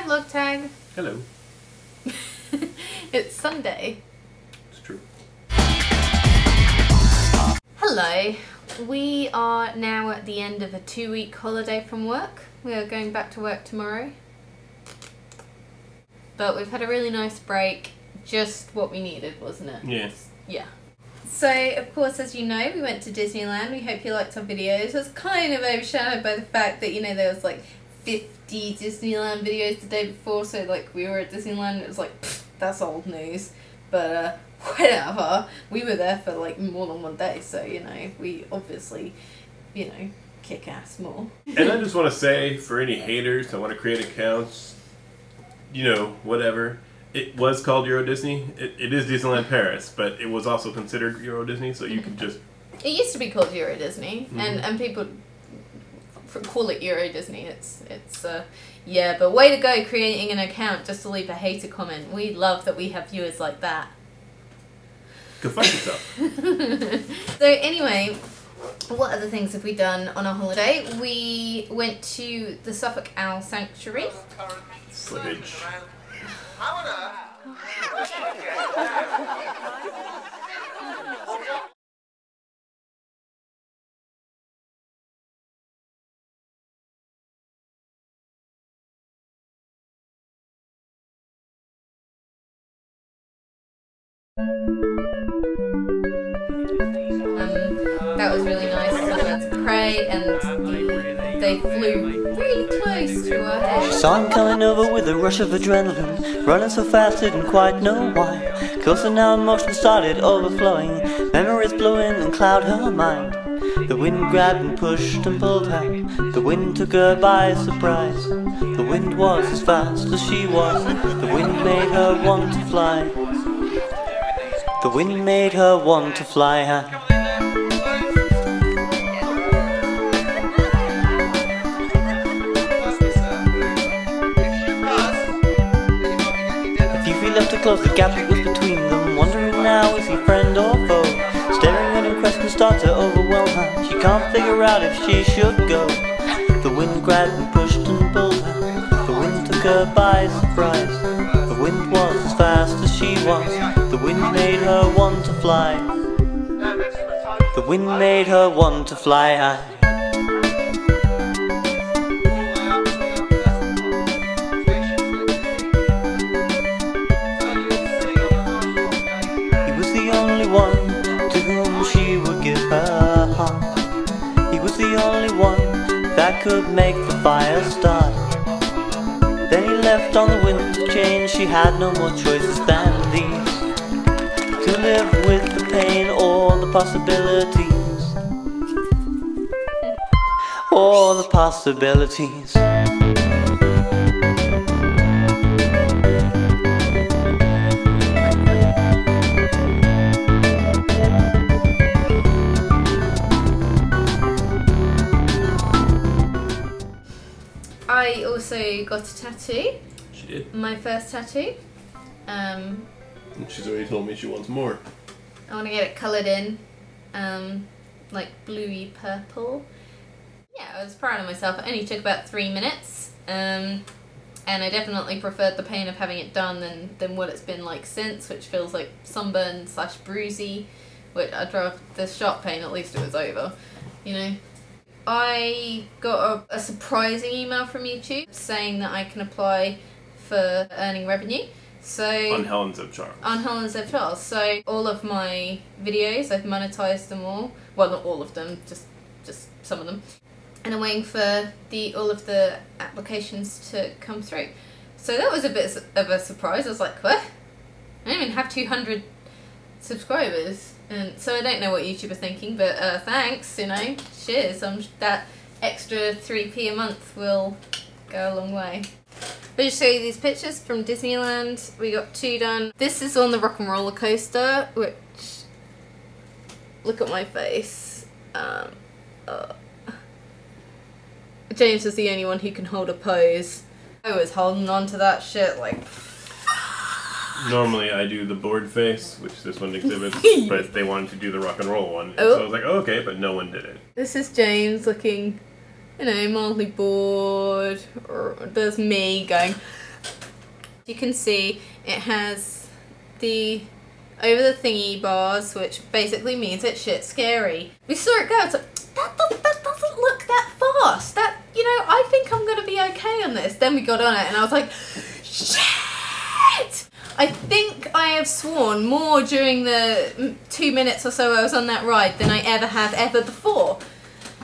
Hi vlog tag. Hello. It's Sunday. It's true. Hello. We are now at the end of a 2-week holiday from work. We are going back to work tomorrow. But we've had a really nice break. Just what we needed, wasn't it? Yes. Yeah. So, of course, as you know, we went to Disneyland. We hope you liked our videos. It was kind of overshadowed by the fact that, you know, there was like 50 Disneyland videos the day before. So, like, we were at Disneyland and it was like, pfft, that's old news. But, whatever. We were there for, like, more than one day. So, you know, we obviously, you know, kick ass more. And I just want to say, for any haters that want to create accounts, you know, whatever. It was called Euro Disney. It is Disneyland Paris, but it was also considered Euro Disney, so you could just... It used to be called Euro Disney, and people call it Euro Disney. It's yeah, but way to go creating an account just to leave a hater comment. We love that we have viewers like that. Go fuck yourself. So anyway, what other things have we done on our holiday? We went to the Suffolk Owl Sanctuary. Footage. That was really nice. So we went to pray and they flew really close to our head. She saw him coming over with a rush of adrenaline, running so fast didn't quite know why. Closer now, emotion started overflowing, memories blew in and cloud her mind. The wind grabbed and pushed and pulled her, the wind took her by surprise. The wind was as fast as she was, the wind made her want to fly. The wind made her want to fly high. Left to close the gap that was between them, wondering now is he friend or foe. Staring at him, questions start to overwhelm her. She can't figure out if she should go. The wind grabbed and pushed and pulled her, the wind took her by surprise. The wind was as fast as she was, the wind made her want to fly. The wind made her want to fly high. One to whom she would give her heart. He was the only one that could make the fire start. Then he left on the wind to change. She had no more choices than these, to live with the pain or the possibilities, or the possibilities. I also got a tattoo. She did. My first tattoo. She's already told me she wants more. I want to get it coloured in, like bluey purple. Yeah, I was proud of myself. It only took about 3 minutes, and I definitely preferred the pain of having it done than what it's been like since, which feels like sunburn / bruisey. Which I'd rather the sharp pain. At least it was over, you know. I got a surprising email from YouTube saying that I can apply for earning revenue. So On Helen's of Charles. On Helen's of Charles. So all of my videos, I've monetized them all. Well, not all of them, just some of them. And I'm waiting for all of the applications to come through. So that was a bit of a surprise. I was like, what? I don't even have 200 subscribers. And so I don't know what YouTube are thinking, but thanks, you know, cheers. That extra 3p a month will go a long way. I'll just show you these pictures from Disneyland. We got 2 done. This is on the Rock and Roller Coaster, which, look at my face. James is the only one who can hold a pose. I was holding on to that shit like... Normally I do the bored face, which this one exhibits, but they wanted to do the rock and roll one. Oh. So I was like, oh, okay, but no one did it. This is James looking, you know, mildly bored. Or there's me going, You can see it has the over the thingy bars, which basically means it's shit scary. We saw it go, it's like, that doesn't look that fast. That, you know, I think I'm gonna be okay on this. Then we got on it and I was like, shit! I think I have sworn more during the 2 minutes or so I was on that ride than I ever have ever before.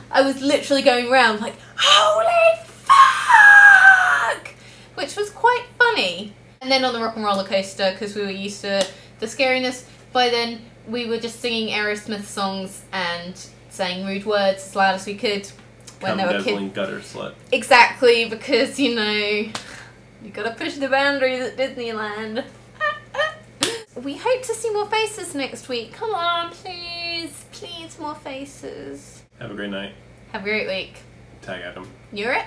I was literally going around like, holy fuck! Which was quite funny. And then on the rock and roller coaster, because we were used to the scariness, by then we were just singing Aerosmith songs and saying rude words as loud as we could when they were kids. Gutter slut. Exactly, because, you know, you gotta push the boundaries at Disneyland. We hope to see more faces next week. Come on, please. Please, more faces. Have a great night. Have a great week. Tag Adam. You're it.